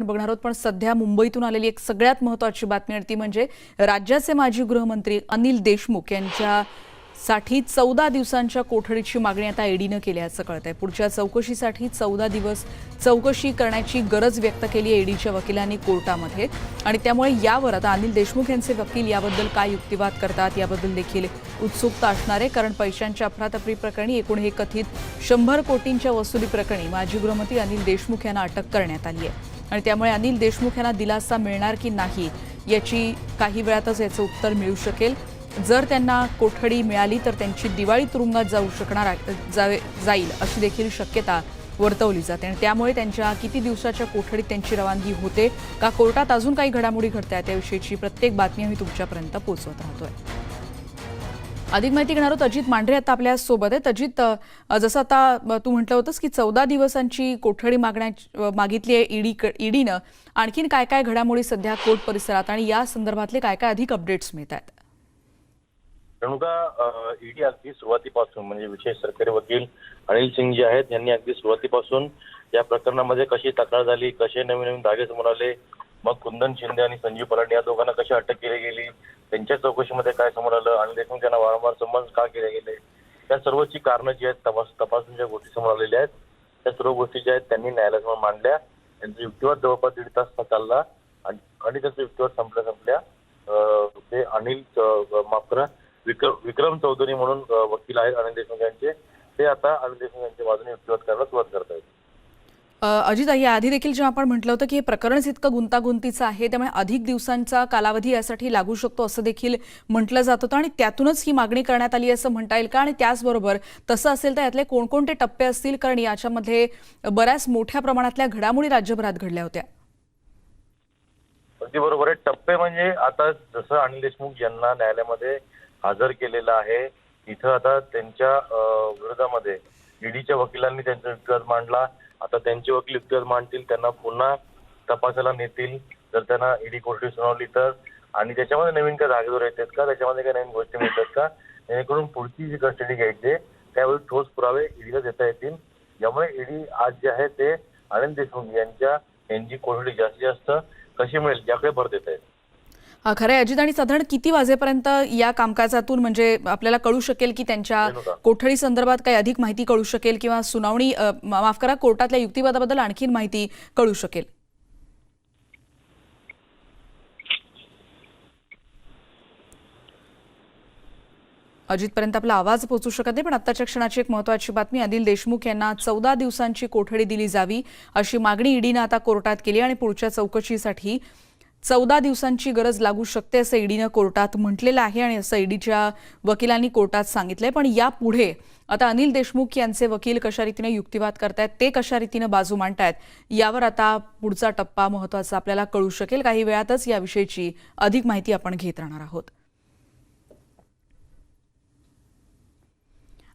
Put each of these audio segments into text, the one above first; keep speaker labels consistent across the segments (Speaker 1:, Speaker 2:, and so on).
Speaker 1: बघणार आहोत, पण सध्या मुंबईतून आलेली एक सगळ्यात महत्त्वाची बातमी आणि ती म्हणजे राज्याचे माजी गृहमंत्री अनिल देशमुख यांच्यासाठी 14 दिवसांच्या कोठडीची मागणी आता ईडीने केली असं कळतंय। पुढच्या चौकशीसाठी 14 दिवस चौकशी करण्याची गरज व्यक्त केली आहे ईडीच्या वकिलांनी कोर्टामध्ये आणि त्यामुळे यावर आता अनिल देशमुख यांचे वकील याबद्दल काय युक्तिवाद करतात याबद्दल देखील उत्सुकता असणार आहे। कारण पैशांच्या अफरातफरी प्रकरणी एकूण हे कथित 100 कोटींच्या वसुली प्रकरणी माजी गृहमंत्री अनिल देशमुख यांना अटक करण्यात आली आहे आणि त्यामुळे अनिल देशमुख यांना दिलासा मिळणार की नाही याची काही वेळातच याचं उत्तर मिळू शकेल। जर त्यांना कोठडी मिळाली तर त्यांची दिवाळी तुरुंगात जाईल अशी देखील शक्यता वर्तवली जाते आणि त्यामुळे त्यांच्या किती दिवसाच्या कोठडीत त्यांची रवानगी होते का कोर्टात अजून काही घडामोडी घडतात याविषयीची प्रत्येक बातमी आम्ही तुमच्यापर्यंत पोहोचवत राहतोय। अधिक माहिती घेणार आहोत, अजित मांढरे आता आपल्या सोबत आहेत। अजित, जसं आता तू म्हटलं होतंस की 14 दिवसांची कोठडी मागितली आहे ईडीनं, आणखीन काय काय घडामोडी सध्या कोर्ट परिसरात आणि या संदर्भातले काय काय अधिक अपडेट्स मिळत आहेत?
Speaker 2: रेणुका, ईडी अगदी सुरुवातीपासून म्हणजे विशेष सरकारी वकील अनिल सिंग जे आहेत यांनी अगदी सुरुवातीपासून या प्रकरणामध्ये कशी तक्रार झाली, कसे नवीन नवीन धागे समोर आले, मग कुंदन शिंदे आणि संजीव पलाट या दोघांना कशी अटक केली गेली, त्यांच्या चौकशीमध्ये काय समोर आलं, अनिल देशमुख यांना वारंवार समन्स का केले गेले, त्या सर्वची कारणं जी आहेत तपासून ज्या गोष्टी समोर आलेल्या आहेत त्या सर्व गोष्टी ज्या आहेत त्यांनी न्यायालयासमोर मांडल्या। त्यांचा युक्तिवाद जवळपास 1.5 तास चालला आणि त्याचा युक्तिवाद संपल्या ते अनिल माफ करा विक्रम चौधरी म्हणून वकील आहेत अनिल देशमुख यांचे, ते आता अनिल देशमुख यांच्या बाजूने युक्तिवाद करायला सुरुवात करत आहेत।
Speaker 1: अजित, याआधी देखील जेव्हा आपण म्हटलं होतं की हे प्रकरण इतकं गुंतागुंतीचं आहे त्यामुळे अधिक दिवसांचा कालावधी यासाठी लागू शकतो असं देखील म्हटलं जात होतं आणि त्यातूनच ही मागणी करण्यात आली असं म्हणता येईल का? आणि त्याचबरोबर तसं असेल तर यातले कोणकोणते टप्पे असतील, कारण याच्यामध्ये बऱ्याच मोठ्या प्रमाणातल्या घडामोडी राज्यभरात घडल्या होत्या।
Speaker 2: अगदी बरोबर आहे। टप्पे म्हणजे आता जसं अनिल देशमुख यांना न्यायालयामध्ये हजर केलेलं आहे तिथं आता त्यांच्या विरोधामध्ये ईडीच्या वकिलांनी त्यांचा युक्तिवाद मांडला। आता त्यांचे वकील युक्तिवाद मांडतील, त्यांना पुन्हा तपासाला नेतील जर त्यांना ईडी कोठडी सुनावली तर, आणि त्याच्यामध्ये नवीन काय धागेदोरे येतात का, त्याच्यामध्ये काही नवीन गोष्टी मिळतात का, जेणेकरून पुढची जी कस्टडी घ्यायची त्यावेळी ठोस पुरावे ईडीला देता येतील। यामुळे ईडी आज जे आहे ते अनिल देशमुख यांची कोठडी जास्तीत जास्त कशी मिळेल याकडे भर देत आहेत।
Speaker 1: खरं आहे अजित, आणि साधारण किती वाजेपर्यंत या कामकाजातून म्हणजे आपल्याला कळू शकेल की त्यांच्या कोठडी संदर्भात काही अधिक माहिती कळू शकेल किंवा सुनावणी माफ करा कोर्टातल्या युक्तिवादाबद्दल आणखीन माहिती कळू शकेल? अजितपर्यंत आपला आवाज पोहोचू शकत नाही, पण आत्ताच्या क्षणाची एक महत्त्वाची बातमी, अनिल देशमुख यांना 14 दिवसांची कोठडी दिली जावी अशी मागणी ईडीनं आता कोर्टात केली आणि पुढच्या चौकशीसाठी 14 दिवसांची गरज लागू शकते असं ईडीनं कोर्टात म्हटलेलं आहे आणि असं ईडीच्या वकिलांनी कोर्टात सांगितलंय। पण यापुढे आता अनिल देशमुख यांचे वकील कशा रीतीने युक्तिवाद करतायत, ते कशा रीतीने बाजू मांडतायत यावर आता पुढचा टप्पा महत्त्वाचा आपल्याला कळू शकेल। काही वेळातच याविषयीची अधिक माहिती आपण घेत राहणार आहोत।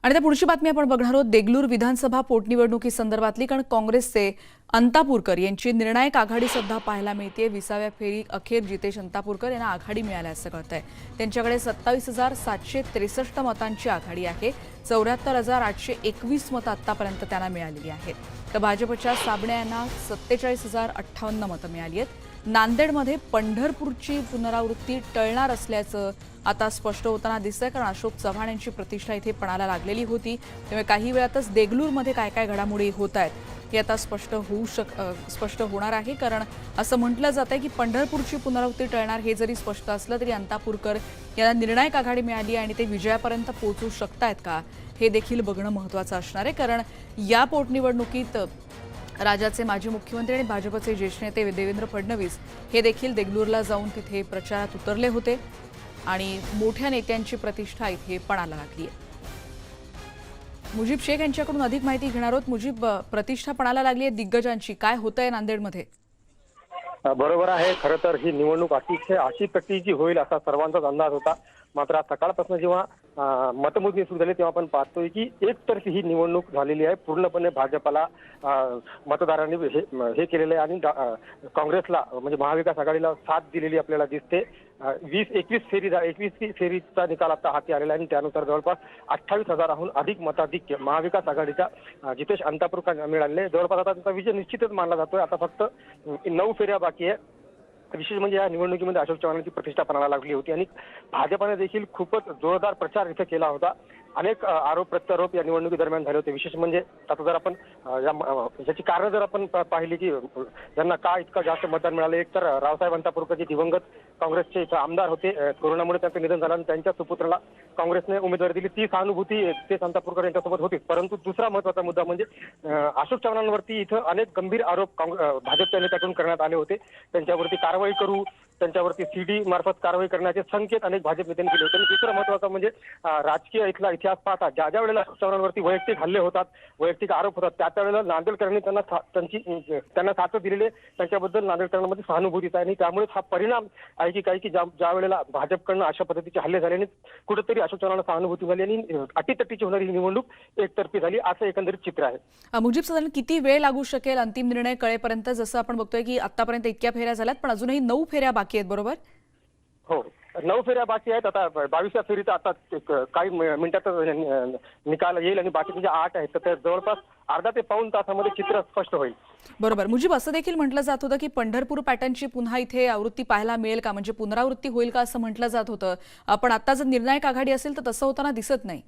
Speaker 1: आणि त्या पुढची बातमी आपण बघणार आहोत देगलूर विधानसभा पोटनिवडणुकीसंदर्भातली, कारण काँग्रेसचे अंतापूरकर यांची निर्णायक आघाडी सध्या पाहायला मिळते। 20व्या फेरी अखेर जितेश अंतापूरकर यांना आघाडी मिळाली असं कळतंय। त्यांच्याकडे 27,763 मतांची आघाडी आहे। 74,821 मतं आतापर्यंत त्यांना मिळालेली आहेत, तर भाजपच्या साबणे यांना 47,058 मतं मिळाली आहेत। नांदेडमध्ये पंढरपूरची पुनरावृत्ती टळणार असल्याचं आता स्पष्ट होताना दिसतंय, कारण अशोक चव्हाण यांची प्रतिष्ठा इथे पणाला लागलेली होती। त्यामुळे काही वेळातच देगलूरमध्ये काय काय घडामोडी होत आहेत हे आता स्पष्ट होणार आहे, कारण असं म्हटलं जातंय की पंढरपूरची पुनरावृत्ती टळणार हे जरी स्पष्ट असलं तरी अंतापूरकर यांना निर्णायक आघाडी मिळाली आणि ते विजयापर्यंत पोहोचू शकतायत का हे देखील बघणं महत्त्वाचं असणार आहे। कारण या पोटनिवडणुकीत राज्याचे माजी मुख्यमंत्री आणि भाजपचे ज्येष्ठ नेते देवेंद्र फडणवीस हे देखील देगलूरला जाऊन तिथे प्रचारात उतरले होते आणि मोठ्या नेत्यांची प्रतिष्ठा इथे पणाला लागली आहे। मुजीब शेख यांच्याकडून अधिक माहिती घेणार आहोत। मुजीब, प्रतिष्ठा पणाला लागली आहे दिग्गजांची, काय होतंय नांदेडमध्ये?
Speaker 3: बरोबर आहे, खरं तर ही निवडणूक अतिशय अशी प्रतीची होईल असा सर्वांचाच अंदाज होता, मात्र सकाळपासून जेव्हा मतमोजणी सुरू झाली तेव्हा आपण पाहतोय की एकतर्फी ही निवडणूक झालेली आहे. पूर्णपणे भाजपाला मतदारांनी हे केलेलं आहे आणि काँग्रेसला म्हणजे महाविकास आघाडीला साथ दिलेली आपल्याला दिसते. 21 फेरीचा निकाल आता हाती आलेला आहे आणि त्यानुसार जवळपास 28,000हून अधिक मताधिक्य महाविकास आघाडीच्या जितेश अंतापूरकर मिळाले. जवळपास आता त्यांचा विजय निश्चितच मानला जातोय. आता फक्त 9 फेऱ्या बाकी आहे. विशेष म्हणजे या निवडणुकीमध्ये अशोक चव्हाणांची प्रतिष्ठा पणाला लागली होती आणि भाजपाने देखील खूपच जोरदार प्रचार इथे केला होता. अनेक आरोप प्रत्यारोप या निवडणुकी दरम्यान झाले होते. विशेष म्हणजे आता जर आपण याची कारणं जर आपण पाहिली की त्यांना का इतकं जास्त मतदान मिळालं, एक तर रावसाहेब अंतापूरकर जे दिवंगत काँग्रेसचे इथं आमदार होते, कोरोनामुळे त्यांचं निधन झालं आणि त्यांच्या सुपुत्राला काँग्रेसने उमेदवारी दिली. ती सहानुभूती ते अंतापूरकर यांच्यासोबत होतीच. परंतु दुसरा महत्वाचा मुद्दा म्हणजे अशोक चव्हाणांवरती इथं अनेक गंभीर आरोप भाजपच्या नेत्याकडून करण्यात आले होते. त्यांच्यावरती कारवाई करू, त्यांच्यावरती सीडी मार्फत कारवाई करण्याचे संकेत अनेक भाजप नेत्यांनी दिले होते. आणि दुसरं महत्वाचं म्हणजे राजकीय इथला इतिहास पाहता ज्या ज्या वेळेला अशोक चव्हाणांवरती वैयक्तिक हल्ले होतात, वैयक्तिक आरोप होतात, त्या वेळेला नांदेडकरांनी त्यांना साथ दिलेले, त्यांच्याबद्दल नांदेडकरांमध्ये सहानुभूतीचा आहे आणि त्यामुळेच हा परिणाम आहे की काही की ज्या वेळेला भाजपकडनं अशा पद्धतीचे हल्ले झाले आणि कुठेतरी अशोक चव्हाणांना सहानुभूती झाली आणि अटीतटीची होणारी ही निवडणूक एकतर्फी झाली, असं एकंदरीत चित्र आहे.
Speaker 1: मुजीब, साधारण किती वेळ लागू शकेल अंतिम निर्णय कळेपर्यंत? जसं आपण बघतोय की आतापर्यंत इतक्या फेऱ्या झाल्यात पण अजूनही 9 फेऱ्या बाकी आहेत, बरोबर?
Speaker 3: हो, 9 फेऱ्या बाकी आहेत. आता 22व्या फेरीचा आता काही मिनिटातच निकाल येईल आणि बाकी म्हणजे 8 आहेत. तर जवळपास अर्धा ते पाऊण तासामध्ये चित्र स्पष्ट होईल.
Speaker 1: बरोबर. मुजीब, असं देखील म्हटलं जात होतं की पंढरपूर पॅटर्नची पुन्हा इथे आवृत्ती पाहायला मिळेल का, म्हणजे पुनरावृत्ती होईल का असं म्हटलं जात होतं. पण आता जर निर्णायक आघाडी असेल तर तसं होताना दिसत नाही.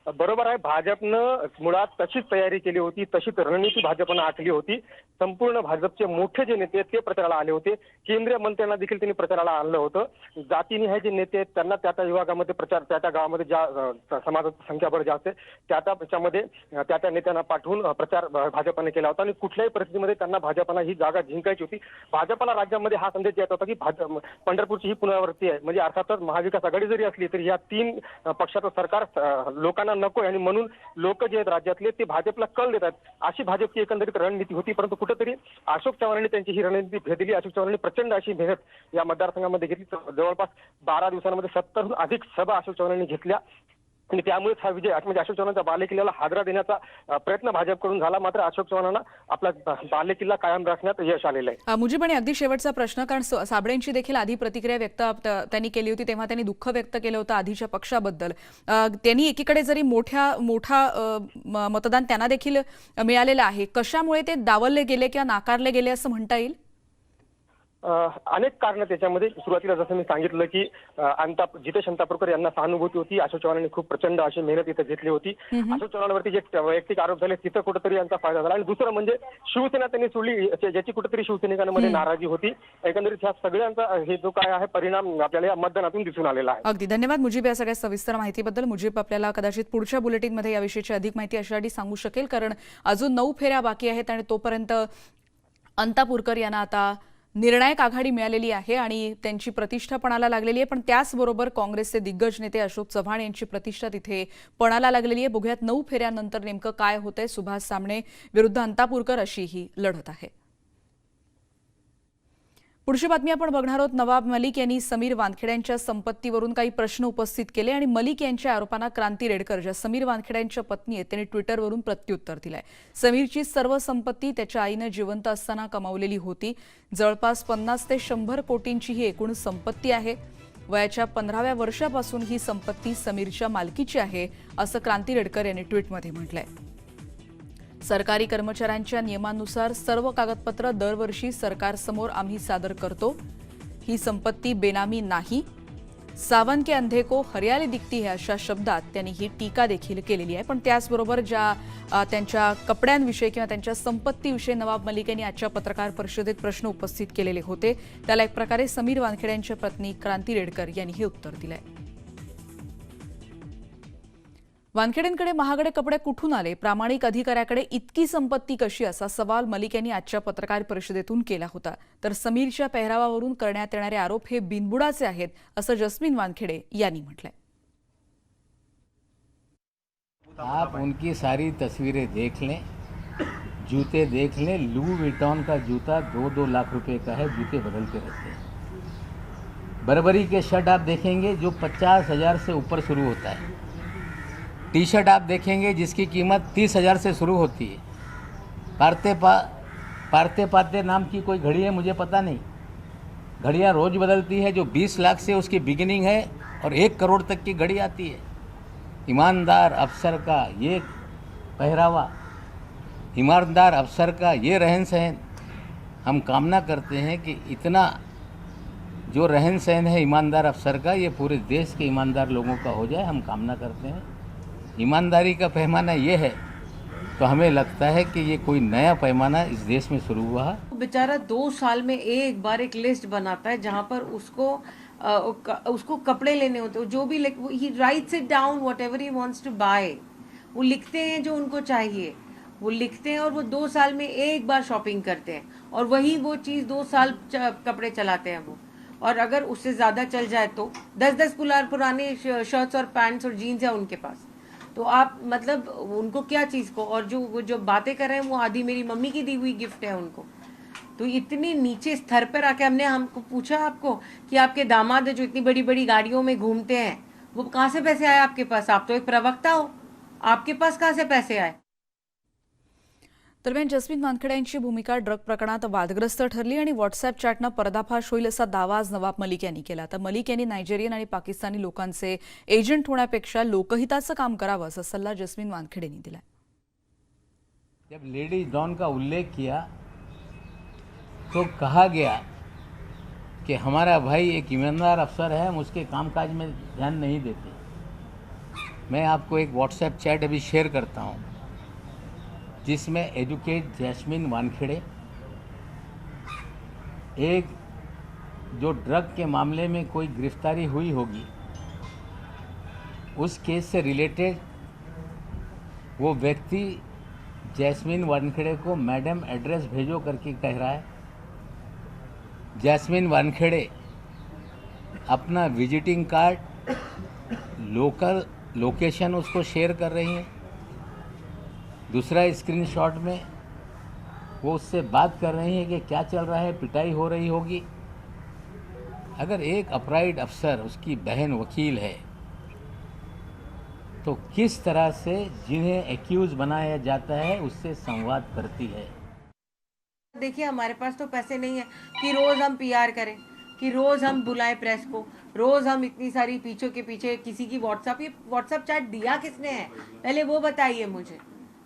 Speaker 3: बरोबर आहे. भाजपनं मुळात तशीच तयारी केली होती, तशीच रणनीती भाजपनं आखली होती. संपूर्ण भाजपचे मोठे जे नेते आहेत ते प्रचाराला आले होते. केंद्रीय मंत्र्यांना देखील त्यांनी प्रचाराला आणलं होतं. जातीनिहाय जे नेते आहेत त्यांना त्या त्या विभागामध्ये प्रचार, त्या त्या गावामध्ये ज्या समाजाची संख्याबळ जास्त आहे त्याच्यामध्ये त्या नेत्यांना पाठवून प्रचार भाजपने केला होता आणि कुठल्याही परिस्थितीमध्ये त्यांना भाजपला ही जागा जिंकायची होती. भाजपला राज्यामध्ये हा संदेश द्यायचा होता की पंढरपूरची ही पुनरावृत्ती आहे, म्हणजे अर्थातच महाविकास आघाडी जरी असली तरी या 3 पक्षाचं सरकार लोकांना नको आणि म्हणून लोक जे आहेत राज्यातले ते भाजपला कल देतात, अशी भाजपची एकंदरीत रणनीती होती. परंतु कुठेतरी अशोक चव्हाणांनी त्यांची ही रणनीती भेदली. अशोक चव्हाणांनी प्रचंड अशी मेहनत या मतदारसंघामध्ये घेतली. जवळपास 12 दिवसांमध्ये 70हून अधिक सभा अशोक चव्हाणांनी घेतल्या आणि त्यामुळेच हा विजय म्हणजे अशोक चव्हाणांच्या बालेकिल्ल्याला हादरा देण्याचा प्रयत्न भाजपकडून झाला. मात्र अशोक चव्हाणांना आपला बालेकिल्ला कायम राखण्यात यश आलेलं आहे.
Speaker 1: मुजीब, आणि अगदी शेवटचा प्रश्न, कारण साबळेंची देखील आधी प्रतिक्रिया व्यक्त त्यांनी केली होती, तेव्हा त्यांनी दुःख व्यक्त केलं होतं आधीच्या पक्षाबद्दल. त्यांनी एकीकडे जरी मोठा मतदान त्यांना देखील मिळालेलं आहे, कशामुळे ते डावलले गेले किंवा नाकारले गेले असं म्हणता येईल?
Speaker 3: अनेक कारणं त्याच्यामध्ये. सुरुवातीला जसं मी सांगितलं की जितेश अंतापूरकर यांना सहानुभूती होती. अशोक चव्हाणांनी खूप प्रचंड अशी मेहनत इथं घेतली होती. अशोक चव्हाणांवरती जे वैयक्तिक आरोप झाले तिथं कुठेतरी यांचा फायदा झाला आणि दुसरं म्हणजे शिवसेना त्यांनी सोडली, ज्याची कुठेतरी शिवसैनिकांमध्ये नाराजी होती. एकंदरीत ह्या सगळ्यांचा हे जो काय आहे परिणाम आपल्याला या मतदानातून दिसून आलेला आहे.
Speaker 1: अगदी धन्यवाद मुजीब या सगळ्या सविस्तर माहितीबद्दल. मुजीब आपल्याला कदाचित पुढच्या बुलेटिनमध्ये याविषयीची अधिक माहिती अशासाठी सांगू शकेल, कारण अजून 9 फेऱ्या बाकी आहेत आणि तोपर्यंत अंतापूरकर यांना आता निर्णायक आघाडी मिळालेली आहे आणि त्यांची प्रतिष्ठा पणाला लागलेली आहे. पण त्याचबरोबर काँग्रेसचे दिग्गज नेते अशोक चव्हाण यांची प्रतिष्ठा तिथे पणाला लागलेली आहे. बघूयात 9 फेऱ्यानंतर नेमकं काय होतंय. सुभाष सामणे विरुद्ध अंतापूरकर अशी ही लढत आहे. पुढची बातमी आपण बघणार आहोत. नवाब मलिक यांनी समीर वानखेड्यांच्या संपत्तीवरून काही प्रश्न उपस्थित केले आणि मलिक यांच्या आरोपांना क्रांती रेडकर, ज्या समीर वानखेड्यांच्या पत्नी आहेत, त्यांनी ट्विटरवरून प्रत्युत्तर दिलंय. समीरची सर्व संपत्ती त्याच्या आईनं जिवंत असताना कमावलेली होती. जवळपास 50 ते 100 कोटींची ही एकूण संपत्ती आहे. वयाच्या 15व्या वर्षापासून ही संपत्ती समीरच्या मालकीची आहे, असं क्रांती रेडकर यांनी ट्विटमध्ये म्हटलंय. सरकारी कर्मचाऱ्यांच्या नियमानुसार सर्व कागदपत्र दरवर्षी सरकारसमोर आम्ही सादर करतो. ही संपत्ती बेनामी नाही. सावन के अंधे को हरियाली दिखती है अशा शब्दात त्यांनी ही टीका देखील केलेली आहे. पण त्याचबरोबर ज्या त्यांच्या कपड्यांविषयी किंवा त्यांच्या संपत्तीविषयी नवाब मलिक यांनी आजच्या पत्रकार परिषदेत प्रश्न उपस्थित केलेले होते, त्याला एक प्रकारे समीर वानखेड्यांच्या पत्नी क्रांती रेडकर यांनी हे उत्तर दिलंय. वानखेडेंकडे महागडे कपडे कुठून आले, प्रामाणिक अधिकाऱ्याकडे इतकी संपत्ती कशी, असा सवाल मलिक यांनी आजच्या पत्रकार परिषदेतून केला होता. तर समीरच्या पेहरावावरून करण्यात येणारे आरोप हे बिनबुडाचे आहेत, असं जस्मिन वानखेडे यांनी म्हटलंय.
Speaker 4: आप उनकी सारी तस्वीरें देख लें, जूते देख लें. लू विटॉन का जूता 2-2 लाख रुपए का है, जूते बदलते रहते हैं. बर्बरी के शर्ट आप देखेंगे जो 50,000 से ऊपर शुरू होता है। टी शर्ट आप देखेंगे जिसकी कीमत 30,000 से शुरू होती है। पारते पाते नाम की कोई घड़ी है, मुझे पता नहीं। घड़ियाँ रोज़ बदलती है, जो 20 लाख से उसकी बिगिनिंग है और 1 करोड़ तक की घड़ी आती है। ईमानदार अफसर का ये पहरावा, ईमानदार अफसर का ये रहन सहन, हम कामना करते हैं कि इतना जो रहन सहन है ईमानदार अफसर का, ये पूरे देश के ईमानदार लोगों का हो जाए, हम कामना करते हैं। ईमानदारी का पैमाना ये है तो हमें लगता है कि ये कोई नया पैमाना इस देश में शुरू हुआ है।
Speaker 5: बेचारा 2 साल में एक बार एक लिस्ट बनाता है जहां पर उसको कपड़े लेने होते हैं, जो भी he writes it down whatever he wants to buy, वो लिखते हैं जो उनको चाहिए, वो लिखते हैं और वो 2 साल में एक बार शॉपिंग करते हैं और वही वो चीज़ 2 साल कपड़े चलाते हैं वो। और अगर उससे ज़्यादा चल जाए तो 10-10 पुराने शर्ट्स और पैंट्स और जीन्स है उनके पास। तो आप मतलब उनको क्या चीज़ को, और जो बातें कर रहे हैं वो आधी मेरी मम्मी की दी हुई गिफ्ट है उनको। तो इतने नीचे स्तर पर आके हमको पूछा आपको कि आपके दामाद है जो इतनी बड़ी बड़ी गाड़ियों में घूमते हैं, वो कहाँ से पैसे आए आपके पास? आप तो एक प्रवक्ता हो, आपके पास कहाँ से पैसे आए?
Speaker 1: दरम्यान जस्मिन वानखेडे यांची भूमिका ड्रग प्रकरणात वादग्रस्त ठरली आणि व्हॉट्सअप चॅटनं पर्दाफाश होईल असा दावा आज नवाब मलिक यांनी केला। तर मलिक यांनी नायजेरियन आणि पाकिस्तानी लोकांचे एजंट होण्यापेक्षा लोकहिताचं काम करावं असा सल्ला जस्मिन वानखेडेंनी दिला।
Speaker 4: जब लेडी डॉन का उल्लेख किया तो कहा गया कि हमारा भाई एक ईमानदार अफसर है, हम उसके कामकाज में ध्यान नहीं देते। मैं आपको एक व्हाट्सएप चैट अभी शेयर करता हूँ जिसमें एजुकेट जैस्मिन वानखेड़े एक जो ड्रग के मामले में कोई गिरफ्तारी हुई होगी उस केस से रिलेटेड वो व्यक्ति जैस्मिन वानखेड़े को मैडम एड्रेस भेजो करके कह रहा है। जैस्मिन वानखेड़े अपना विजिटिंग कार्ड लोकल लोकेशन उसको शेयर कर रही हैं। दूसरा स्क्रीनशॉट में वो उससे बात कर रही हैं कि क्या चल रहा है, पिटाई हो रही होगी। अगर एक अपराइट अफसर, उसकी बहन वकील है, तो किस तरह से जिन्हें एक्यूज बनाया जाता है उससे संवाद करती है।
Speaker 5: देखिए हमारे पास तो पैसे नहीं है कि रोज हम पीआर करें, कि रोज हम बुलाएं प्रेस को, रोज हम इतनी सारी पीछे के पीछे किसी की व्हाट्सएप चैट दिया किसने है, पहले वो बताइए मुझे।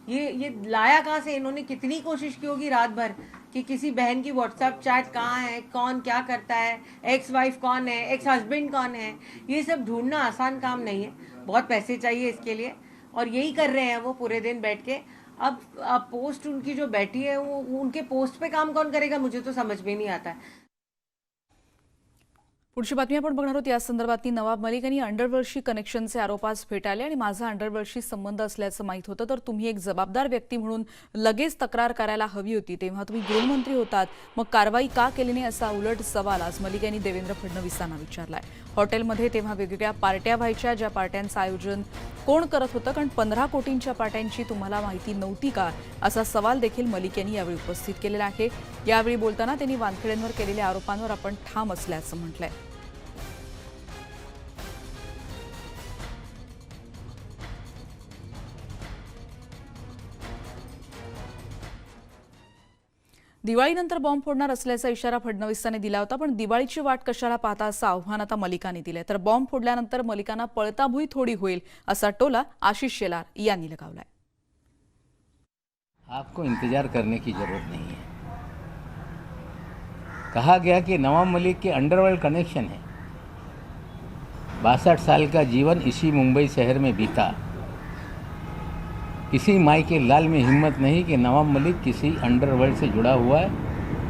Speaker 5: ये लाया कहाँ से? इन्होंने कितनी कोशिश की होगी रात भर कि किसी बहन की व्हाट्सएप चैट कहाँ है, कौन क्या करता है, एक्स वाइफ कौन है, एक्स हस्बैंड कौन है। ये सब ढूंढना आसान काम नहीं है, बहुत पैसे चाहिए इसके लिए, और यही कर रहे हैं वो पूरे दिन बैठ के। अब पोस्ट उनकी जो बैठी है वो उनके पोस्ट पे काम कौन करेगा, मुझे तो समझ में नहीं आता है।
Speaker 1: पुढची बातमी आपण बघणार आहोत। या संदर्भातली नवाब मलिक यांनी अंडरवर्ल्डशी कनेक्शनचे आरोप आज फेटाळले आणि माझा अंडरवर्ल्डशी संबंध असल्याचं माहीत होतं तर तुम्ही एक जबाबदार व्यक्ती म्हणून लगेच तक्रार करायला हवी होती, तेव्हा तुम्ही गृहमंत्री होतात, मग कारवाई का केली नाही असा उलट सवाल आज मलिक यांनी देवेंद्र फडणवीसांना विचारलाय। हॉटेलमध्ये तेव्हा वेगवेगळ्या पार्ट्या व्हायच्या, ज्या पार्ट्यांचं आयोजन कोण करत होतं, कारण 15 कोटींच्या पार्ट्यांची तुम्हाला माहिती नव्हती का असा सवाल देखील मलिक यांनी यावेळी उपस्थित केलेला आहे। यावेळी बोलताना त्यांनी वानखेडेंवर केलेल्या आरोपांवर आपण ठाम असल्याचं म्हटलंय। दिवाळीनंतर बॉम्ब फोडणार असल्याचा इशारा फडणवीसांनी दिला होता, पण दिवाळीची वाट कशाला पाहता असं आव्हान आता मलिकांनी दिलंय। तर बॉम्ब फोडल्यानंतर मलिकांना पळताभुई थोडी होईल असा टोला आशिष शेलार यांनी लगावलाय।
Speaker 4: आपको इंतजार करने की जरूरत नहीं है। कहा गया कि नवाब मलिक के अंडरवर्ल्ड कनेक्शन है। 62 साल का जीवन इसी मुंबई शहर में बीता। किसी माई के लाल में हिम्मत नहीं कि नवाब मलिक किसी अंडरवर्ल्ड से जुड़ा हुआ है,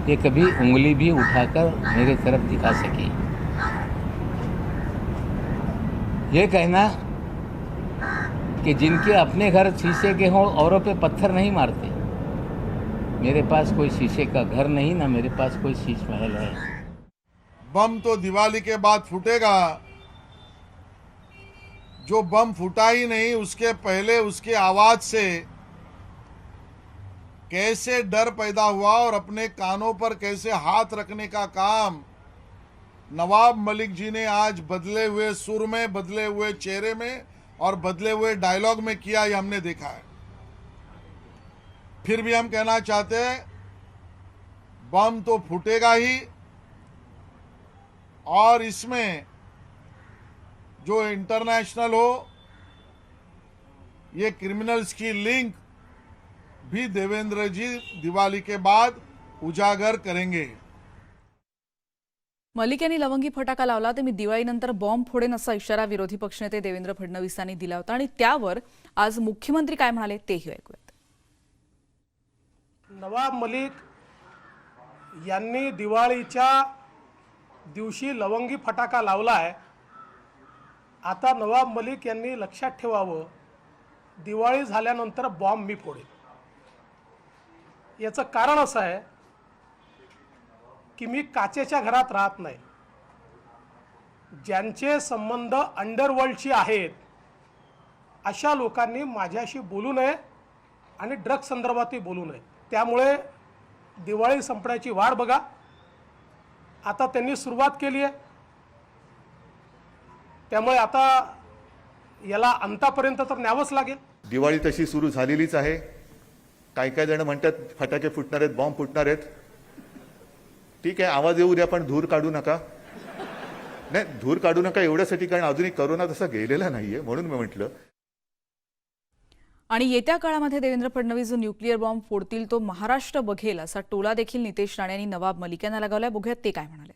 Speaker 4: ये कभी उंगली भी उठाकर मेरे तरफ दिखा सके। ये कहना कि जिनके अपने घर शीशे के हों औरों पे पत्थर नहीं मारते, मेरे पास कोई शीशे का घर नहीं, ना मेरे पास कोई शीश महल है।
Speaker 6: बम तो दिवाली के बाद फूटेगा, जो बम फूटा ही नहीं उसके पहले उसके आवाज से कैसे डर पैदा हुआ और अपने कानों पर कैसे हाथ रखने का काम नवाब मलिक जी ने आज बदले हुए सुर में, बदले हुए चेहरे में और बदले हुए डायलॉग में किया, ये हमने देखा है। फिर भी हम कहना चाहते हैं, बम तो फूटेगा ही, और इसमें जो इंटरनेशनल हो, ये क्रिमिनल्स की लिंक भी देवेंद्र जी दिवाली के बाद उजागर करेंगे।
Speaker 1: मलिक यांनी लवंगी फटाका लावला तर मी दिवाळीनंतर बॉम्ब फोडेन असा इशारा विरोधी पक्षनेते देवेंद्र फडणवीस यांनी दिला होता आणि त्यावर आज मुख्यमंत्री काय म्हणाले तेही ऐकूयात।
Speaker 7: नवाब मलिक यांनी दिवाळीच्या दिवशी लवंगी फटाका लावलाय। आता नवाब मलिक यांनी लक्षात ठेवावं, दिवाळी झाल्यानंतर बॉम्ब मी फोडेन। याचं कारण असं आहे की मी काचेच्या घरात राहत नाही। ज्यांचे संबंध अंडरवर्ल्डशी आहेत अशा लोकांनी माझ्याशी बोलू नये आणि ड्रग्ज संदर्भातही बोलू नये। त्यामुळे दिवाळी संपण्याची वाट बघा। आता त्यांनी सुरुवात केली आहे, त्यामुळे आता याला अंतापर्यंत तर न्यावंच लागेल।
Speaker 8: दिवाळी तशी सुरू झालेलीच आहे। काही काही जण म्हणतात फटाके फुटणार आहेत, बॉम्ब फुटणार आहेत। ठीक आहे, आवाज येऊ द्या, पण धूर काढू नका। नाही, धूर काढू नका एवढ्यासाठी, कारण अजूनही करोना तसा गेलेला नाहीये, म्हणून मी म्हटलं।
Speaker 1: आणि येत्या काळामध्ये देवेंद्र फडणवीस जो न्यूक्लिअर बॉम्ब फोडतील तो महाराष्ट्र बघेल असा टोला देखील नितेश राणे यांनी नवाब मलिक यांना लगावलाय। बघूयात ते काय म्हणाले।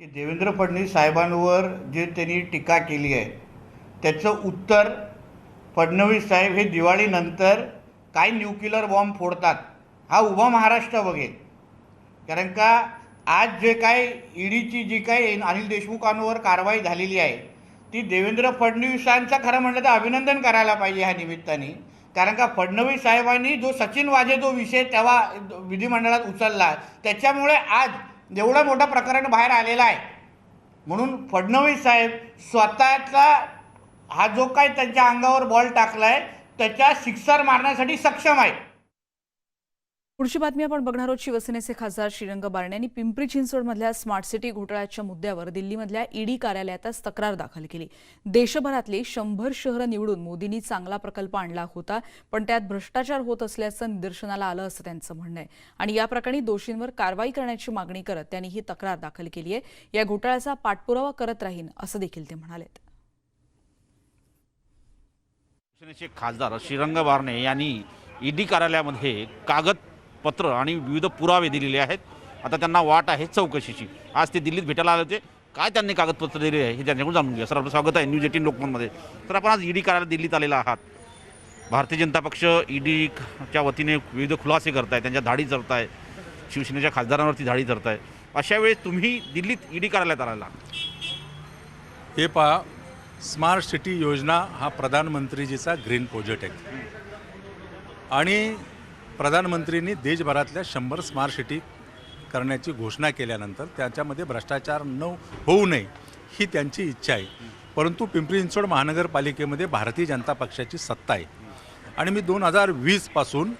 Speaker 9: की देवेंद्र फडणवीस साहेबांवर जे त्यांनी टीका केली आहे त्याचं उत्तर फडणवीस साहेब हे दिवाळीनंतर काय न्यूक्लिअर बॉम्ब फोडतात हा उभा महाराष्ट्र बघेल। कारण का आज जे काय ईडीची जी काय अनिल देशमुखांवर कारवाई झालेली आहे ती देवेंद्र फडणवीसांचं खरं म्हटलं तर अभिनंदन करायला पाहिजे ह्या निमित्ताने। कारण का फडणवीस साहेबांनी जो सचिन वाजे जो विषय तेव्हा विधिमंडळात उचलला त्याच्यामुळे आज एवढं मोठं प्रकरण बाहेर आलेलं आहे। म्हणून फडणवीस साहेब स्वतःचा हा जो काही त्यांच्या अंगावर बॉल टाकलाय त्याच्या सिक्सर मारण्यासाठी सक्षम आहे।
Speaker 1: पुढची बातमी आपण बघणार आहोत। शिवसेनेचे खासदार श्रीरंग बारणे यांनी पिंपरी चिंचवडमधल्या स्मार्ट सिटी घोटाळ्याच्या मुद्द्यावर दिल्लीमधल्या ईडी कार्यालयात तक्रार दाखल केली। देशभरातली 100 शहरं निवडून मोदींनी चांगला प्रकल्प आणला होता, पण त्यात भ्रष्टाचार होत असल्याचं निदर्शनाला आलं असं त्यांचं म्हणणं आहे आणि या प्रकरणी दोषींवर कारवाई करण्याची मागणी करत त्यांनी ही तक्रार दाखल केली आहे। या घोटाळ्याचा पाठपुरावा करत राहीन असं देखील ते म्हणाले।
Speaker 10: शिवसेनेचे खासदार श्रीरंग बारणे यांनी ईडी कार्यालयामध्ये कागदपत्र आणि विविध पुरावे दिलेले आहेत। आता त्यांना वाट आहे चौकशीची। आज ते दिल्लीत भेटायला आले होते, काय त्यांनी कागदपत्र दिले आहे हे त्यांच्याकडून जाणून घ्या। सर, आपलं स्वागत आहे न्यूज 18 लोकमतमध्ये। तर आपण आज ईडी कार्यालयात दिल्लीत आलेला आहात। भारतीय जनता पक्ष ईडीच्या वतीने विविध खुलासे करताय, त्यांच्या धाडी चढताय, शिवसेनेच्या खासदारांवरती धाडी चढताय। अशा वेळेस तुम्ही दिल्लीत ईडी कार्यालयात आलेला,
Speaker 11: हे पहा, स्मार्ट सिटी योजना हा प्रधानमंत्रीजीचा ग्रीन प्रोजेक्ट आहे आणि प्रधानमंत्रींनी देशभरातल्या 100 स्मार्ट सिटी करण्याची घोषणा केल्यानंतर त्याच्यामध्ये भ्रष्टाचार होऊ नये ही त्यांची इच्छा आहे। परंतु पिंपरी चिंचवड महानगरपालिकेमध्ये भारतीय जनता पक्षाची सत्ता आहे आणि मी 2020 पासून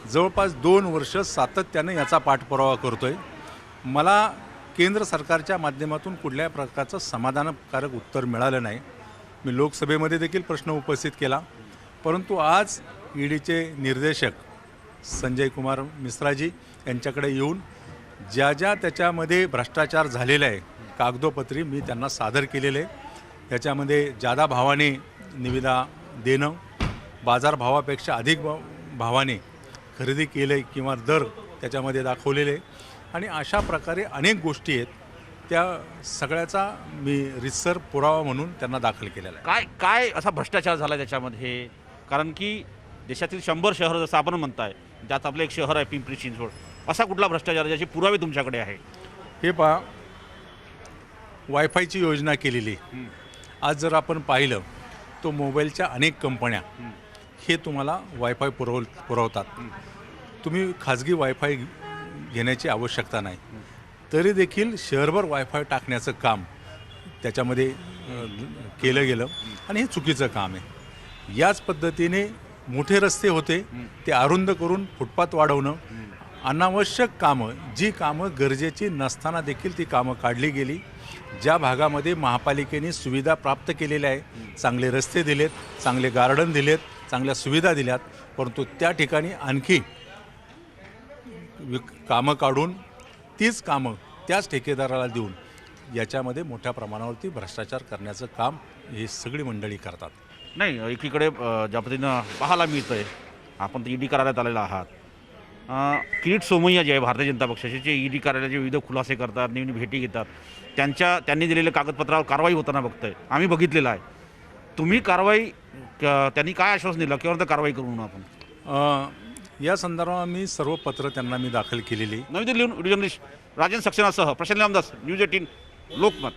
Speaker 11: जवळपास 2 वर्ष सातत्याने याचा पाठपुरावा करतोय। मला केंद्र सरकारच्या माध्यमातून कुठल्याही प्रकारचं समाधानकारक उत्तर मिळालं नाही। मी लोकसभेमध्ये देखील प्रश्न उपस्थित केला, परंतु आज ईडीचे निर्देशक संजय कुमार मिश्राजी यांच्याकडे येऊन ज्या त्याच्यामध्ये भ्रष्टाचार झालेला आहे कागदोपत्री मी त्यांना सादर केलेले। याच्यामध्ये जादा भावाने निविदा देणं, बाजारभावापेक्षा अधिक भावाने खरेदी केले किंवा दर त्याच्यामध्ये दाखवलेले आणि अशा प्रकारे अनेक गोष्टी आहेत, त्या सगळ्याचा मी रितसर पुरावा म्हणून त्यांना दाखल केलेला आहे।
Speaker 10: काय असा भ्रष्टाचार झाला त्याच्यामध्ये? कारण की देशातील 100 शहरं जसं आपण म्हणताय, ज्यात आपलं एक शहर आहे पिंपरी चिंचवड, असा कुठला भ्रष्टाचार ज्याचे पुरावे तुमच्याकडे आहे?
Speaker 11: हे पहा, वायफायची योजना केलेली आज जर आपण पाहिलं तो मोबाईलच्या अनेक कंपन्या हे तुम्हाला वायफाय पुरवतात। तुम्ही खाजगी वायफाय घेण्याची आवश्यकता नाही, तरी देखील शहरभर वायफाय टाकण्याचं काम त्याच्यामध्ये केलं गेलं आणि हे चुकीचं काम आहे। याच पद्धतीने मोठे रस्ते होते ते अरुंद करून फुटपाथ वाढवणं अनावश्यक कामं, जी कामं गरजेची नसताना देखील ती कामं काढली गेली. ज्या भागामध्ये महापालिकेने सुविधा प्राप्त केलेल्या आहे, चांगले रस्ते दिलेत, चांगले गार्डन दिलेत, चांगल्या सुविधा दिल्यात, परंतु त्या ठिकाणी आणखी कामं काढून तीच कामं त्याच ठेकेदाराला देऊन याच्यामध्ये मोठ्या प्रमाणावरती भ्रष्टाचार करण्याचं काम ही सगळी मंडळी करतात.
Speaker 10: नाही, एकीकडे ज्या पद्धतीनं पाहायला मिळतं आहे, आपण तर ईडी कार्यालयात आलेला आहात. किरीट सोमय्या जे आहे भारतीय जनता पक्षाचे, जे ईडी कार्यालयाचे विविध खुलासे करतात, नेहमी भेटी घेतात, त्यांनी दिलेल्या कागदपत्रावर कारवाई होताना बघतोय, आम्ही बघितलेलं आहे. तुम्ही कारवाई त्यांनी काय आश्वासन दिलं किंवा कारवाई करू म्हणून आपण
Speaker 11: या संदर्भात मी सर्व पत्र त्यांना मी दाखल केलेली.
Speaker 10: नवी दिल्लीहून व्हिडिओ जर्नलिस्ट राजन सक्सेनासह प्रशांत रामदास, न्यूज 18 लोकमत.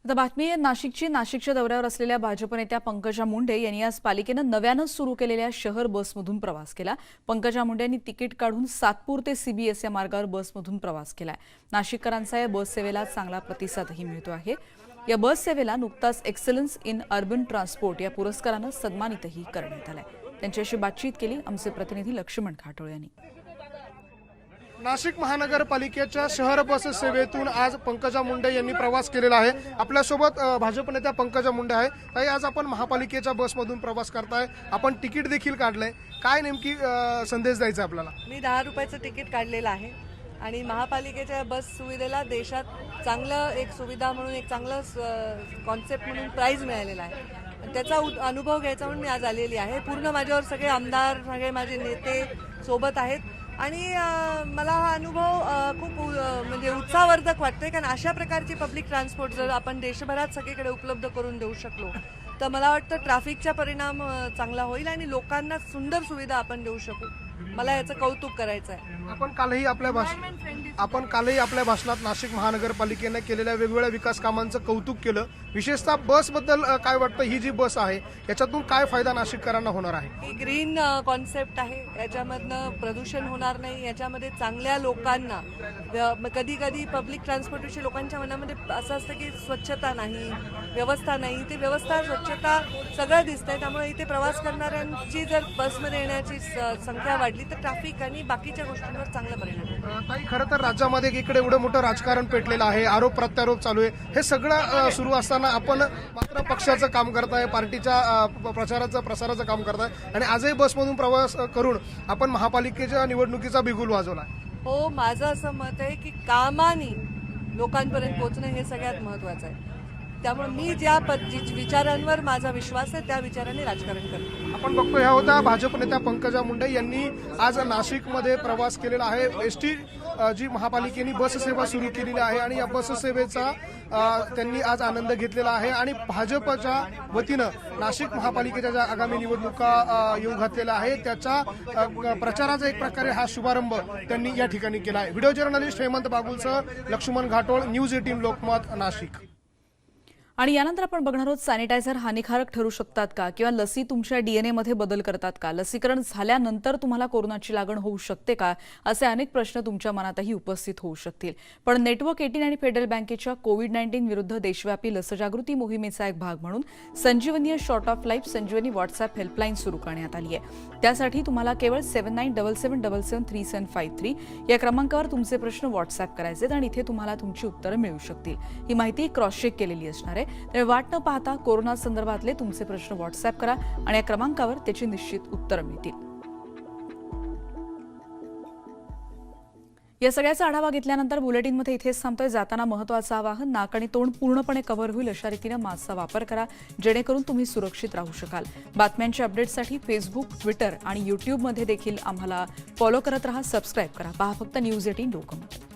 Speaker 1: आता बातमी आहे नाशिकची. नाशिकच्या दौऱ्यावर असलेल्या भाजप नेत्या पंकजा मुंडे यांनी आज पालिकेनं नव्यानं सुरू केलेल्या शहर बसमधून प्रवास केला. पंकजा मुंडे यांनी तिकीट काढून सातपूर ते CBS या मार्गावर बसमधून प्रवास केलाय. नाशिककरांचा या बस सेवेला चांगला प्रतिसादही मिळतो आहे. या बस सेवेला नुकताच एक्सलन्स इन अर्बन ट्रान्सपोर्ट या पुरस्कारानं सन्मानितही करण्यात आलंय. त्यांच्याशी बातचीत केली आमचे प्रतिनिधी लक्ष्मण खाटोळ यांनी.
Speaker 12: नाशिक महानगरपालिकेच्या शहर बस सेवेतून आज पंकजा मुंडे यांनी प्रवास केलेला आहे. आपल्यासोबत भाजप नेत्या पंकजा मुंडे आहे. ताई, आज आपण महापालिकेच्या बसमधून प्रवास करताय, आपण तिकीट देखील काढलंय, काय नेमकी संदेश द्यायचा आपल्याला?
Speaker 13: मी 10 रुपयाचं तिकीट काढलेलं आहे आणि महापालिकेच्या बस सुविधेला देशात चांगलं एक सुविधा म्हणून, एक चांगलं कॉन्सेप्ट म्हणून प्राईज मिळालेला आहे. त्याचा अनुभव घ्यायचा म्हणून मी आज आलेली आहे. पूर्ण माझ्यावर सगळे आमदार, सगळे माझे नेते सोबत आहेत आणि मला हा अनुभव खूप म्हणजे उत्साहवर्धक वाटतोय. कारण अशा प्रकारची पब्लिक ट्रान्सपोर्ट जर आपण देशभरात सगळीकडे उपलब्ध करून देऊ शकलो तर मला वाटतं ट्रॅफिकचा परिणाम चांगला होईल आणि लोकांना सुंदर सुविधा आपण देऊ शकू. मला याचं कौतुक करायचं आहे.
Speaker 12: आपण कालही आपल्या भाषणात नाशिक महानगरपालिकेने केलेल्या वेगवेगळ्या विकास कामांचं कौतुक केलं. विशेषतः बसबद्दल काय वाटतं? ही जी बस आहे याच्यातून काय फायदा नाशिककरांना होणार आहे?
Speaker 13: ही ग्रीन कॉन्सेप्ट आहे, याच्यामधनं प्रदूषण होणार नाही. याच्यामध्ये चांगल्या लोकांना, कधी कधी पब्लिक ट्रान्सपोर्टविषयी लोकांच्या मनामध्ये असं असतं की स्वच्छता नाही, व्यवस्था नाही. ते व्यवस्था, स्वच्छता सगळं दिसतंय. त्यामुळे इथे प्रवास करणाऱ्यांची जर बसमध्ये येण्याची संख्या वाढली तर ट्रॅफिक आणि बाकीच्या गोष्टींवर चांगला परिणाम होईल.
Speaker 12: ताई, खरं तर राज्यामध्ये इकडे एवढं मोठं राजकारण पेटलेलं आहे, आरोप प्रत्यारोप चालू आहे. हे सगळं सुरू असताना आपण मात्र पक्षाचं काम करताय, पार्टीच्या प्रसाराचं काम करताय आणि आजही बसमधून प्रवास करून आपण महापालिकेच्या निवडणुकीचा बिगुल वाजवला.
Speaker 13: हो, माझं असं मत आहे की कामानी लोकांपर्यंत पोहोचणं हे सगळ्यात महत्त्वाचं आहे. त्यामुळे मी ज्या विचारांवर माझा विश्वास आहे त्या विचारांनी राजकारण करतो.
Speaker 12: आपण बघतो, ह्या होत्या भाजप नेत्या पंकजा मुंडे यांनी आज नाशिकमध्ये प्रवास केलेला आहे. एसटी जी महापालिकेने बस सेवा सुरू केलेली आहे आणि या बस सेवेचा त्यांनी आज आनंद घेतलेला आहे आणि भाजपच्या वतीनं नाशिक महापालिकेच्या ज्या आगामी निवडणुका येऊ घातलेल्या आहे त्याच्या प्रचाराचा एक प्रकारे हा शुभारंभ त्यांनी या ठिकाणी केला आहे. व्हिडिओ जर्नलिस्ट हेमंत बागुलसह लक्ष्मण घाटोळ, न्यूज 18 लोकमत, नाशिक.
Speaker 1: आणि यानंतर आपण बघणार आहोत सॅनिटायझर हानिकारक ठरू शकतात का किंवा लसी तुमच्या DNA मध्ये बदल करतात का, लसीकरण झाल्यानंतर तुम्हाला कोरोनाची लागण होऊ शकते का, असे अनेक प्रश्न तुमच्या मनातही उपस्थित होऊ शकतील. पण नेटवर्क 18 आणि फेडरल बँकेच्या कोविड-19 विरुद्ध देशव्यापी लसजागृती मोहिमेचा एक भाग म्हणून Sanjeevani short of life Sanjeevani WhatsApp helpline सुरू करण्यात आली आहे. त्यासाठी तुम्हाला केवळ 7977773753 या क्रमांकावर तुमचे प्रश्न व्हॉट्सअप करायचे आणि इथे तुम्हाला तुमची उत्तरं मिळू शकतील. ही माहिती क्रॉस चेक केलेली असणार आहे. तर वाट न पाहता कोरोना संदर्भातले तुमचे प्रश्न व्हॉट्सअप करा आणि या क्रमांकावर त्याची निश्चित उत्तरं मिळतील. या सगळ्याचा आढावा घेतल्यानंतर बुलेटिनमध्ये इथेच थांबतोय. जाताना महत्त्वाचं आवाहन, नाक आणि तोंड पूर्णपणे कव्हर होईल अशा रीतीनं मास्कचा वापर करा जेणेकरून तुम्ही सुरक्षित राहू शकाल. बातम्यांच्या अपडेट्ससाठी फेसबुक, ट्विटर आणि यूट्यूबमध्ये देखील आम्हाला फॉलो करत राहा, सबस्क्राईब करा. पहा फक्त न्यूज 18 लोकमत.